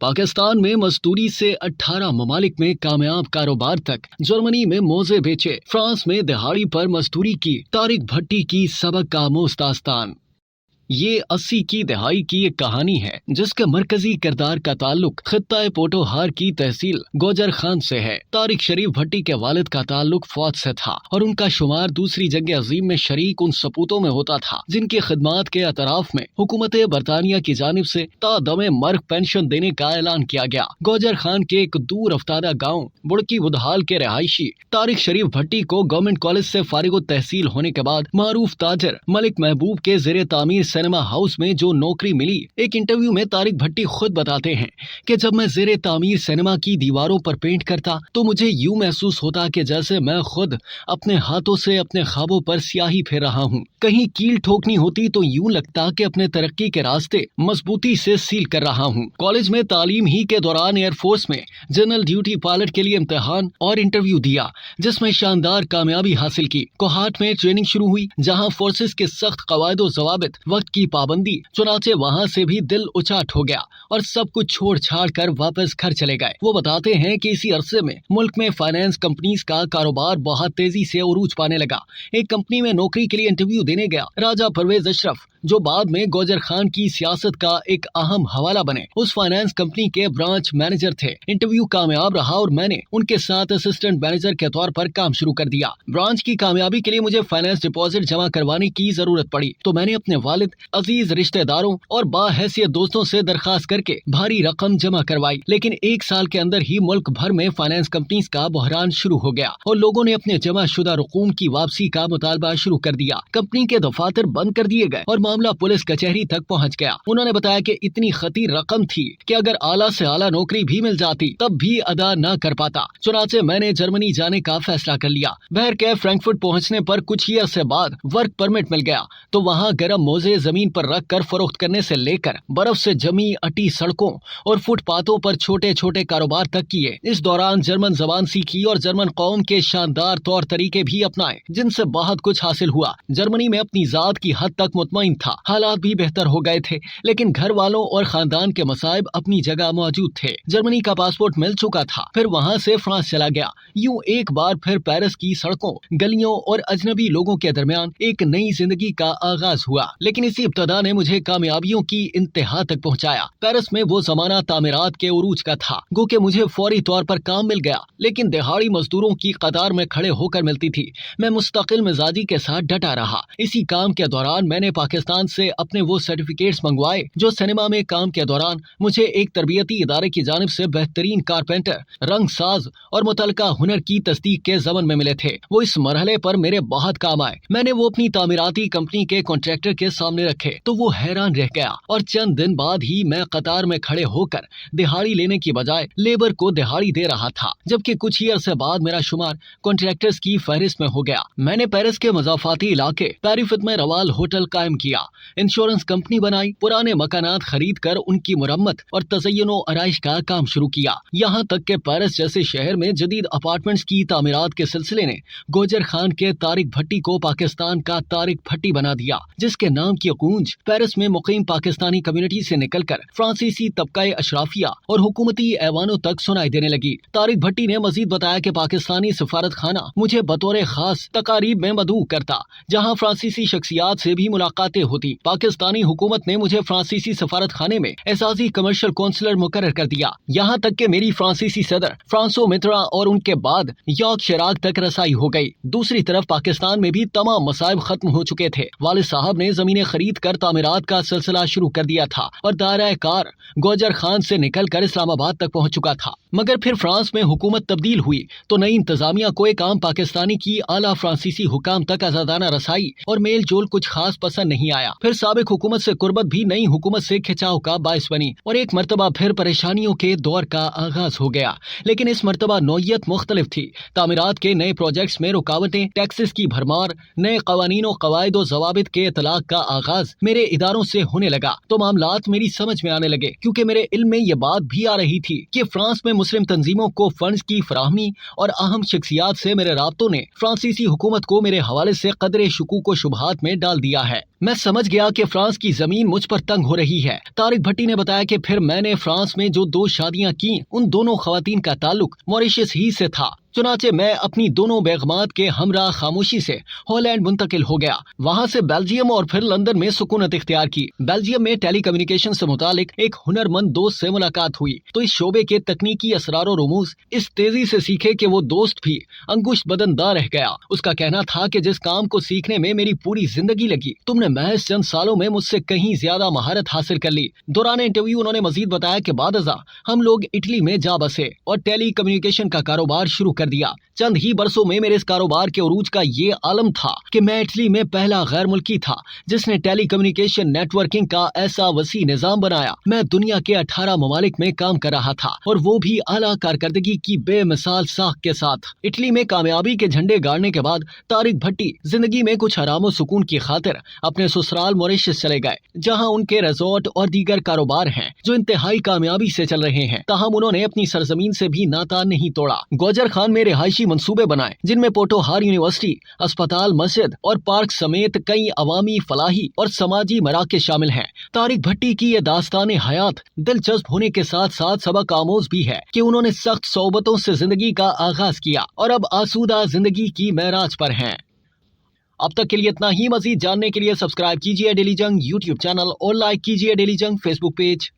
पाकिस्तान में मजदूरी से 18 ममालिक में कामयाब कारोबार तक, जर्मनी में मोजे बेचे, फ्रांस में दिहाड़ी पर मजदूरी की, तारिक भट्टी की सबक का आमोज दास्तान। ये 80 की दहाई की एक कहानी है जिसके मरकजी किरदार का ताल्लुक खित्ता पोटोहार की तहसील गोजर खान से है। तारिक शरीफ भट्टी के वालिद का ताल्लुक फौज से था और उनका शुमार दूसरी जंग अजीम में शरीक उन सपूतों में होता था जिनकी खिदमात के अतराफ में हुकूमत बरतानिया की जानिब से तादमे मर्ग पेंशन देने का ऐलान किया गया। गोजर खान के एक दूर अफ्तादा गाँव बुड़की बुदहाल के रहायशी तारिक शरीफ भट्टी को गवर्नमेंट कॉलेज से फारिग तहसील होने के बाद मारूफ ताजर मलिक महबूब के ज़ेरे तामीर सिनेमा हाउस में जो नौकरी मिली। एक इंटरव्यू में तारिक भट्टी खुद बताते हैं कि जब मैं ज़ेरे तामीर सिनेमा की दीवारों पर पेंट करता तो मुझे यूं महसूस होता कि जैसे मैं खुद अपने हाथों से अपने ख्वाबों पर स्याही फेर रहा हूं। कहीं कील ठोकनी होती तो यूं लगता कि अपने तरक्की के रास्ते मजबूती से सील कर रहा हूं। कॉलेज में तालीम ही के दौरान एयरफोर्स में जनरल ड्यूटी पायलट के लिए इम्तिहान और इंटरव्यू दिया जिसमें शानदार कामयाबी हासिल की। कोहाट में ट्रेनिंग शुरू हुई जहाँ फोर्सेस के सख्त कवायद ज़वाबित, वक्त की पाबंदी, चुनाचे वहाँ से भी दिल उचाट हो गया और सब कुछ छोड़ छाड़ कर वापस घर चले गए। वो बताते हैं कि इसी अरसे में मुल्क में फाइनेंस कंपनीज का कारोबार बहुत तेजी से उरूज पाने लगा। एक कंपनी में नौकरी के लिए इंटरव्यू देने गया राजा परवेज अशरफ, जो बाद में गोजर खान की सियासत का एक अहम हवाला बने, उस फाइनेंस कंपनी के ब्रांच मैनेजर थे। इंटरव्यू कामयाब रहा और मैंने उनके साथ असिस्टेंट मैनेजर के तौर पर काम शुरू कर दिया। ब्रांच की कामयाबी के लिए मुझे फाइनेंस डिपॉजिट जमा करवाने की जरूरत पड़ी तो मैंने अपने वालिद, अजीज रिश्तेदारों और बाहैसियत दोस्तों से दरखास्त करके भारी रकम जमा करवाई। लेकिन एक साल के अंदर ही मुल्क भर में फाइनेंस कंपनीज का बहरान शुरू हो गया और लोगों ने अपने जमा शुदा रकूम की वापसी का मुतालबा शुरू कर दिया। कंपनी के दफातर बंद कर दिए गए और मामला पुलिस कचहरी तक पहुंच गया। उन्होंने बताया कि इतनी खतीर रकम थी कि अगर आला से आला नौकरी भी मिल जाती तब भी अदा न कर पाता। चुनाचे मैंने जर्मनी जाने का फैसला कर लिया। बहर के फ्रैंकफर्ट पहुंचने पर कुछ ही अरसे बाद वर्क परमिट मिल गया तो वहां गर्म मोजे जमीन पर रख कर फरोख्त करने से लेकर बर्फ से जमी अटी सड़कों और फुटपाथों पर छोटे छोटे कारोबार तक किए। इस दौरान जर्मन जबान सीखी और जर्मन कौम के शानदार तौर तरीके भी अपनाए जिनसे बहुत कुछ हासिल हुआ। जर्मनी में अपनी जात की हद तक मुतमईन था, हालात भी बेहतर हो गए थे लेकिन घर वालों और खानदान के मसाइब अपनी जगह मौजूद थे। जर्मनी का पासपोर्ट मिल चुका था, फिर वहां से फ्रांस चला गया। यूं एक बार फिर पेरिस की सड़कों, गलियों और अजनबी लोगों के दरमियान एक नई जिंदगी का आगाज हुआ। लेकिन इसी इब्तदा ने मुझे कामयाबियों की इंतहा तक पहुंचाया। पेरिस में वो जमाना तामीरात के उरूज का था, गो के मुझे फौरी तौर पर काम मिल गया लेकिन दिहाड़ी मजदूरों की कतार में खड़े होकर मिलती थी। मैं मुस्तकिल मिजाजी के साथ डटा रहा। इसी काम के दौरान मैंने पाकिस्तान से अपने वो सर्टिफिकेट्स मंगवाए जो सिनेमा में काम के दौरान मुझे एक तरबियती इदारे की जानिब से बेहतरीन कारपेंटर, रंग साज और मुतलका हुनर की तस्दीक के ज़मन में मिले थे। वो इस मरहले पर मेरे बहुत काम आए। मैंने वो अपनी तामीराती कंपनी के कॉन्ट्रैक्टर के सामने रखे तो वो हैरान रह गया और चंद दिन बाद ही मैं कतार में खड़े होकर दिहाड़ी लेने की बजाय लेबर को दिहाड़ी दे रहा था, जबकि कुछ ही अरसे बाद मेरा शुमार कॉन्ट्रैक्टर्स की फहरिस्त में हो गया। मैंने पेरिस के मज़ाफाती इलाके पेरिफित में रवाल होटल कायम किया, इंश्योरेंस कंपनी बनाई, पुराने मकानात खरीद कर उनकी मुरम्मत और तज़य्युनो आराइश का काम शुरू किया। यहाँ तक के पेरिस जैसे शहर में जदीद अपार्टमेंट्स की तामीरात के सिलसिले ने गोजर खान के तारिक भट्टी को पाकिस्तान का तारिक भट्टी बना दिया, जिसके नाम की गूंज पेरिस में मुकीम पाकिस्तानी कम्युनिटी से निकलकर फ्रांसीसी तबका अशराफिया और हुकूमती ऐवानों तक सुनाई देने लगी। तारिक भट्टी ने मजीद बताया कि पाकिस्तानी सफारत खाना मुझे बतौर खास तकारीब में मदऊ करता, जहाँ फ्रांसीसी शख्सियात से भी मुलाकातें होती। पाकिस्तानी हुकूमत ने मुझे फ्रांसीसी सफारत खाने में एजाजी कमर्शियल काउंसलर मुकर्रर कर दिया। यहाँ तक कि मेरी फ्रांसीसी सदर फ्रांसो मित्रा और उनके बाद यॉर्क शिराक तक रसाई हो गई। दूसरी तरफ पाकिस्तान में भी तमाम मसाइब खत्म हो चुके थे। वालिद साहब ने जमीनें खरीद कर तामीरात का सिलसिला शुरू कर दिया था और दायरा कार गोजर खान से निकल कर इस्लामाबाद तक पहुँच चुका था। मगर फिर फ्रांस में हुकूमत तब्दील हुई तो नई इंतजामिया को एक आम पाकिस्तानी की आला फ्रांसीसी हुकाम तक आजादाना रसाई और मेल जोल कुछ खास पसंद नहीं आया। फिर साबिक हुकूमत से कुर्बत भी नई हुकूमत से खिंचाव का बायस बनी और एक मरतबा फिर परेशानियों के दौर का आगाज हो गया। लेकिन इस मरतबा नौयत मुख्तलिफ थी। तामीरात के नए प्रोजेक्ट्स में रुकावटें, टैक्सेस की भरमार, नए कवानीन कवायद और जवाबित के इतलाक का आगाज मेरे इदारों से होने लगा तो मामलात मेरी समझ में आने लगे, क्योंकि मेरे इल्म में ये बात भी आ रही थी कि फ्रांस में मुस्लिम तंजीमों को फंड्स की फराहमी और अहम शख्सियात से मेरे राब्तों ने फ्रांसीसी हुकूमत को मेरे हवाले से कदरे शकूक व शुबहात में डाल दिया है। मैं समझ गया कि फ्रांस की जमीन मुझ पर तंग हो रही है। तारिक भट्टी ने बताया कि फिर मैंने फ्रांस में जो 2 शादियां की, उन दोनों खवातीन का ताल्लुक मॉरिशस ही से था। चुनाचे मैं अपनी दोनों बेगमात के हमरा खामोशी से हॉलैंड मुंतकिल हो गया। वहां से बेल्जियम और फिर लंदन में सुकूनत इख्तियार की। बेल्जियम में टेलीकम्युनिकेशन से मुतालिक एक हुनरमंद दोस्त से मुलाकात हुई तो इस शोबे के तकनीकी असरार रुमूज इस तेजी से सीखे कि वो दोस्त भी अंगुश बदनदार रह गया। उसका कहना था कि जिस काम को सीखने में मेरी पूरी जिंदगी लगी, तुमने महज चंद सालों में मुझसे कहीं ज्यादा महारत हासिल कर ली। दौरान इंटरव्यू उन्होंने मजीद बताया कि बाद अज़ा हम लोग इटली में जा बसे और टेली कम्युनिकेशन का कारोबार शुरू कर दिया। चंद ही बरसों में मेरे इस कारोबार के उरूज का ये आलम था कि मैं इटली में पहला गैर मुल्की था जिसने टेली कम्युनिकेशन नेटवर्किंग का ऐसा वसी निजाम बनाया। मैं दुनिया के 18 ममालिक में काम कर रहा था और वो भी आला कारकर्दगी की बेमिसाल साख के साथ। इटली में कामयाबी के झंडे गाड़ने के बाद तारिक भट्टी जिंदगी में कुछ आराम और सुकून की खातिर अपने ससुराल मॉरिशस चले गए, जहां उनके रिजॉर्ट और दीगर कारोबार हैं जो इंतहाई कामयाबी से चल रहे हैं। ताहम उन्होंने अपनी सरजमीन से भी नाता नहीं तोड़ा। गौजर खान में रिहायशी मंसूबे बनाए जिनमें पोटोहार यूनिवर्सिटी, अस्पताल, मस्जिद और पार्क समेत कई अवामी, फलाही और समाजी मराकज़ शामिल हैं। तारिक भट्टी की ये दास्तान हयात दिलचस्प होने के साथ साथ सबक आमोज भी है कि उन्होंने सख्त सोबतों से जिंदगी का आगाज किया और अब आसूदा जिंदगी की महराज पर हैं। अब तक के लिए इतना ही। मजीद जानने के लिए सब्सक्राइब कीजिए डेली जंग यूट्यूब चैनल और लाइक कीजिए डेली जंग फेसबुक पेज।